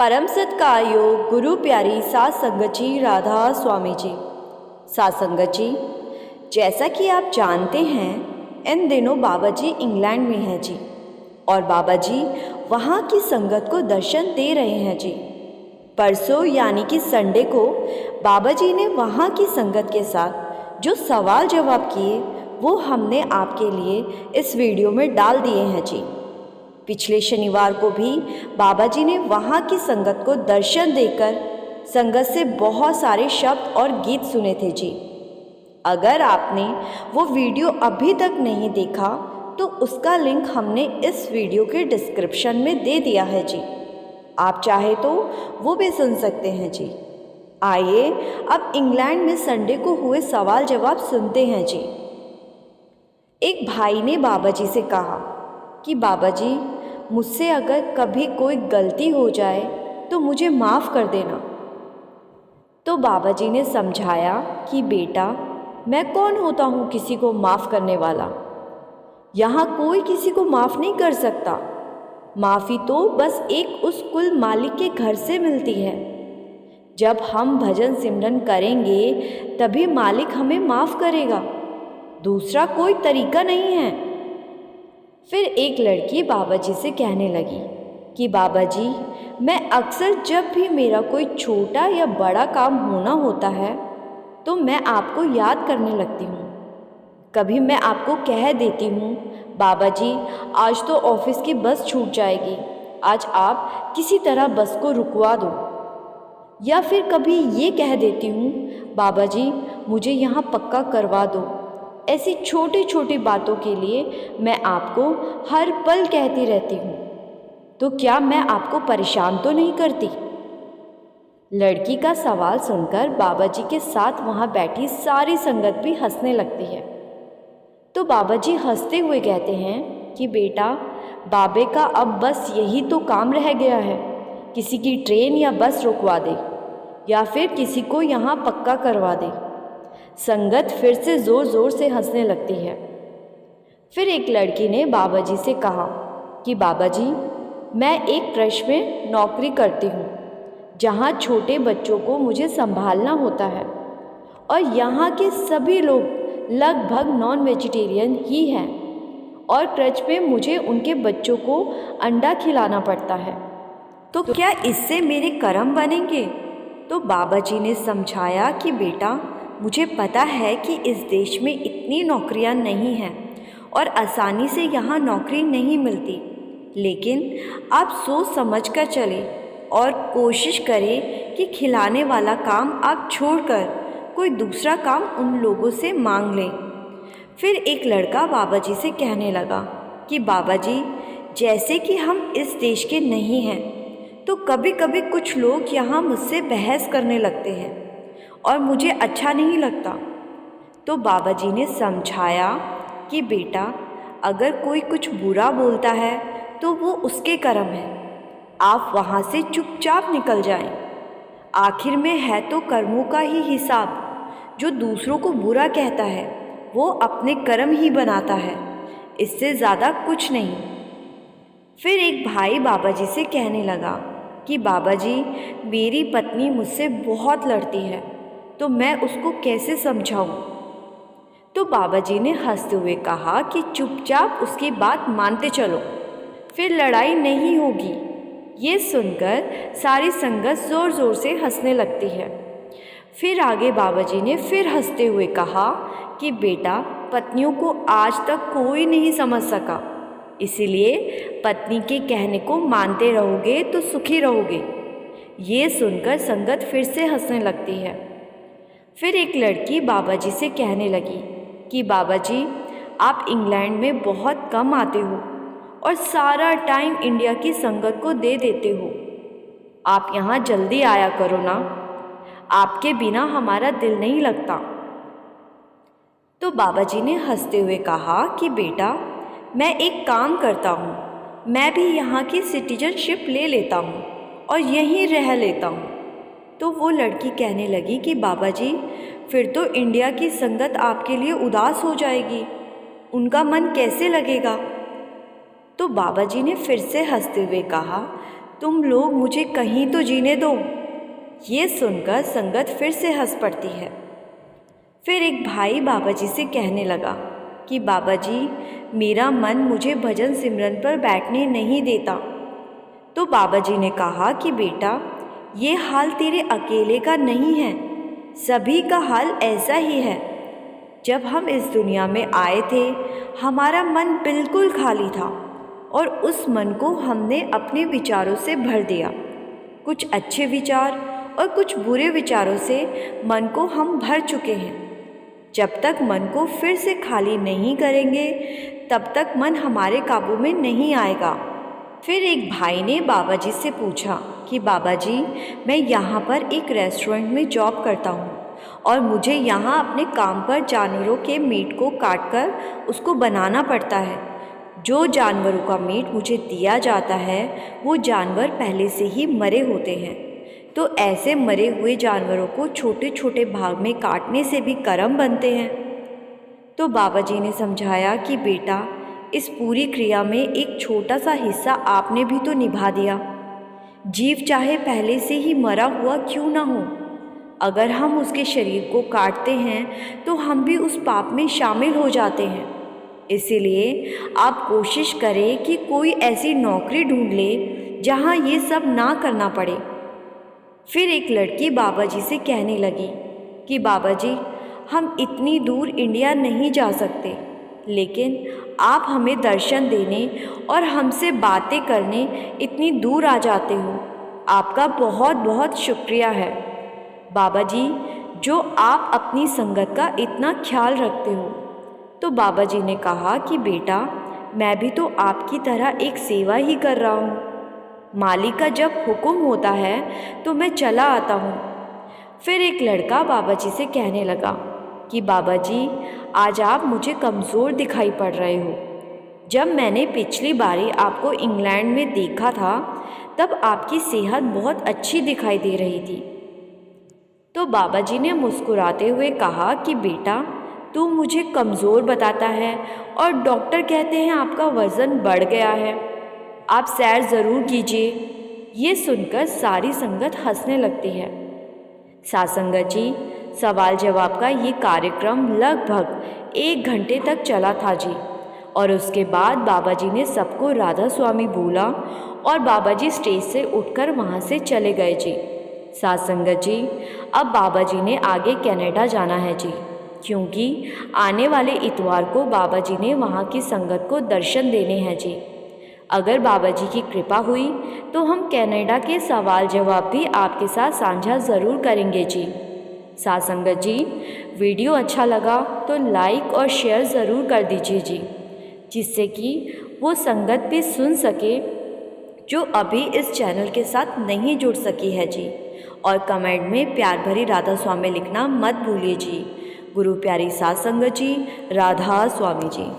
परम सत्कारयोग गुरु प्यारी सात संगत जी राधा स्वामी जी। सात संगत जी, जैसा कि आप जानते हैं इन दिनों बाबा जी इंग्लैंड में हैं जी, और बाबा जी वहाँ की संगत को दर्शन दे रहे हैं जी। परसों यानी कि संडे को बाबा जी ने वहाँ की संगत के साथ जो सवाल जवाब किए वो हमने आपके लिए इस वीडियो में डाल दिए हैं जी। पिछले शनिवार को भी बाबा जी ने वहाँ की संगत को दर्शन देकर संगत से बहुत सारे शब्द और गीत सुने थे जी। अगर आपने वो वीडियो अभी तक नहीं देखा तो उसका लिंक हमने इस वीडियो के डिस्क्रिप्शन में दे दिया है जी। आप चाहे तो वो भी सुन सकते हैं जी। आइए अब इंग्लैंड में संडे को हुए सवाल जवाब सुनते हैं जी। एक भाई ने बाबा जी से कहा कि बाबा जी, मुझसे अगर कभी कोई गलती हो जाए तो मुझे माफ़ कर देना। तो बाबा जी ने समझाया कि बेटा, मैं कौन होता हूँ किसी को माफ़ करने वाला। यहाँ कोई किसी को माफ़ नहीं कर सकता। माफ़ी तो बस एक उस कुल मालिक के घर से मिलती है। जब हम भजन सिमरन करेंगे तभी मालिक हमें माफ़ करेगा, दूसरा कोई तरीका नहीं है। फिर एक लड़की बाबा जी से कहने लगी कि बाबा जी, मैं अक्सर जब भी मेरा कोई छोटा या बड़ा काम होना होता है तो मैं आपको याद करने लगती हूँ। कभी मैं आपको कह देती हूँ, बाबा जी आज तो ऑफिस की बस छूट जाएगी, आज आप किसी तरह बस को रुकवा दो। या फिर कभी ये कह देती हूँ, बाबा जी मुझे यहाँ पक्का करवा दो। ऐसी छोटी छोटी बातों के लिए मैं आपको हर पल कहती रहती हूँ, तो क्या मैं आपको परेशान तो नहीं करती? लड़की का सवाल सुनकर बाबा जी के साथ वहाँ बैठी सारी संगत भी हंसने लगती है। तो बाबा जी हंसते हुए कहते हैं कि बेटा, बाबे का अब बस यही तो काम रह गया है, किसी की ट्रेन या बस रुकवा दे या फिर किसी को यहाँ पक्का करवा दे। संगत फिर से ज़ोर ज़ोर से हंसने लगती है। फिर एक लड़की ने बाबा जी से कहा कि बाबा जी, मैं एक क्रश में नौकरी करती हूँ जहाँ छोटे बच्चों को मुझे संभालना होता है, और यहाँ के सभी लोग लगभग नॉन वेजिटेरियन ही हैं, और क्रच में मुझे उनके बच्चों को अंडा खिलाना पड़ता है। तो क्या इससे मेरे कर्म बनेंगे? तो बाबा जी ने समझाया कि बेटा, मुझे पता है कि इस देश में इतनी नौकरियां नहीं हैं और आसानी से यहाँ नौकरी नहीं मिलती, लेकिन आप सोच समझ कर चलें और कोशिश करें कि खिलाने वाला काम आप छोड़कर कोई दूसरा काम उन लोगों से मांग लें। फिर एक लड़का बाबा जी से कहने लगा कि बाबा जी, जैसे कि हम इस देश के नहीं हैं तो कभी कभी कुछ लोग यहाँ मुझसे बहस करने लगते हैं और मुझे अच्छा नहीं लगता। तो बाबा जी ने समझाया कि बेटा, अगर कोई कुछ बुरा बोलता है तो वो उसके कर्म है, आप वहाँ से चुपचाप निकल जाएं। आखिर में है तो कर्मों का ही हिसाब। जो दूसरों को बुरा कहता है वो अपने कर्म ही बनाता है, इससे ज़्यादा कुछ नहीं। फिर एक भाई बाबा जी से कहने लगा कि बाबा जी, मेरी पत्नी मुझसे बहुत लड़ती है, तो मैं उसको कैसे समझाऊं? तो बाबा जी ने हंसते हुए कहा कि चुपचाप उसकी बात मानते चलो, फिर लड़ाई नहीं होगी। ये सुनकर सारी संगत ज़ोर ज़ोर से हंसने लगती है। फिर आगे बाबा जी ने फिर हंसते हुए कहा कि बेटा, पत्नियों को आज तक कोई नहीं समझ सका, इसीलिए पत्नी के कहने को मानते रहोगे तो सुखी रहोगे। ये सुनकर संगत फिर से हंसने लगती है। फिर एक लड़की बाबा जी से कहने लगी कि बाबा जी, आप इंग्लैंड में बहुत कम आते हो और सारा टाइम इंडिया की संगत को दे देते हो। आप यहाँ जल्दी आया करो ना, आपके बिना हमारा दिल नहीं लगता। तो बाबा जी ने हंसते हुए कहा कि बेटा, मैं एक काम करता हूँ, मैं भी यहाँ की सिटीजनशिप ले लेता हूँ और यहीं रह लेता हूँ। तो वो लड़की कहने लगी कि बाबा जी, फिर तो इंडिया की संगत आपके लिए उदास हो जाएगी, उनका मन कैसे लगेगा? तो बाबा जी ने फिर से हंसते हुए कहा, तुम लोग मुझे कहीं तो जीने दो। ये सुनकर संगत फिर से हंस पड़ती है। फिर एक भाई बाबा जी से कहने लगा कि बाबा जी, मेरा मन मुझे भजन सिमरन पर बैठने नहीं देता। तो बाबा जी ने कहा कि बेटा, ये हाल तेरे अकेले का नहीं है, सभी का हाल ऐसा ही है। जब हम इस दुनिया में आए थे, हमारा मन बिल्कुल खाली था और उस मन को हमने अपने विचारों से भर दिया। कुछ अच्छे विचार और कुछ बुरे विचारों से मन को हम भर चुके हैं। जब तक मन को फिर से खाली नहीं करेंगे, तब तक मन हमारे काबू में नहीं आएगा। फिर एक भाई ने बाबा जी से पूछा कि बाबा जी, मैं यहाँ पर एक रेस्टोरेंट में जॉब करता हूँ और मुझे यहाँ अपने काम पर जानवरों के मीट को काटकर उसको बनाना पड़ता है। जो जानवरों का मीट मुझे दिया जाता है वो जानवर पहले से ही मरे होते हैं। तो ऐसे मरे हुए जानवरों को छोटे छोटे भाग में काटने से भी कर्म बनते हैं। तो बाबा जी ने समझाया कि बेटा, इस पूरी क्रिया में एक छोटा सा हिस्सा आपने भी तो निभा दिया। जीव चाहे पहले से ही मरा हुआ क्यों ना हो, अगर हम उसके शरीर को काटते हैं तो हम भी उस पाप में शामिल हो जाते हैं। इसीलिए आप कोशिश करें कि कोई ऐसी नौकरी ढूंढ ले जहाँ ये सब ना करना पड़े। फिर एक लड़की बाबा जी से कहने लगी कि बाबा जी, हम इतनी दूर इंडिया नहीं जा सकते, लेकिन आप हमें दर्शन देने और हमसे बातें करने इतनी दूर आ जाते हो। आपका बहुत बहुत शुक्रिया है बाबा जी, जो आप अपनी संगत का इतना ख्याल रखते हो। तो बाबा जी ने कहा कि बेटा, मैं भी तो आपकी तरह एक सेवा ही कर रहा हूँ। मालिक का जब हुक्म होता है तो मैं चला आता हूँ। फिर एक लड़का बाबा जी से कहने लगा कि बाबा जी, आज आप मुझे कमज़ोर दिखाई पड़ रहे हो। जब मैंने पिछली बारी आपको इंग्लैंड में देखा था, तब आपकी सेहत बहुत अच्छी दिखाई दे रही थी। तो बाबा जी ने मुस्कुराते हुए कहा कि बेटा, तू मुझे कमज़ोर बताता है और डॉक्टर कहते हैं आपका वज़न बढ़ गया है। आप सैर ज़रूर कीजिए। ये सुनकर सारी संगत हंसने लगती है। सासंगत जी, सवाल जवाब का ये कार्यक्रम लगभग 1 घंटे तक चला था जी। और उसके बाद बाबा जी ने सबको राधा स्वामी बोला और बाबा जी स्टेज से उठकर वहाँ से चले गए जी। सासंगत जी, अब बाबा जी ने आगे कनाडा जाना है जी, क्योंकि आने वाले इतवार को बाबा जी ने वहाँ की संगत को दर्शन देने हैं जी। अगर बाबा जी की कृपा हुई तो हम कनाडा के सवाल जवाब भी आपके साथ साझा ज़रूर करेंगे जी। सासंगत जी, वीडियो अच्छा लगा तो लाइक और शेयर ज़रूर कर दीजिए जी, जिससे कि वो संगत भी सुन सके जो अभी इस चैनल के साथ नहीं जुड़ सकी है जी। और कमेंट में प्यार भरी राधा स्वामी लिखना मत भूलिए जी। गुरु प्यारी सात संगत जी, राधा स्वामी जी।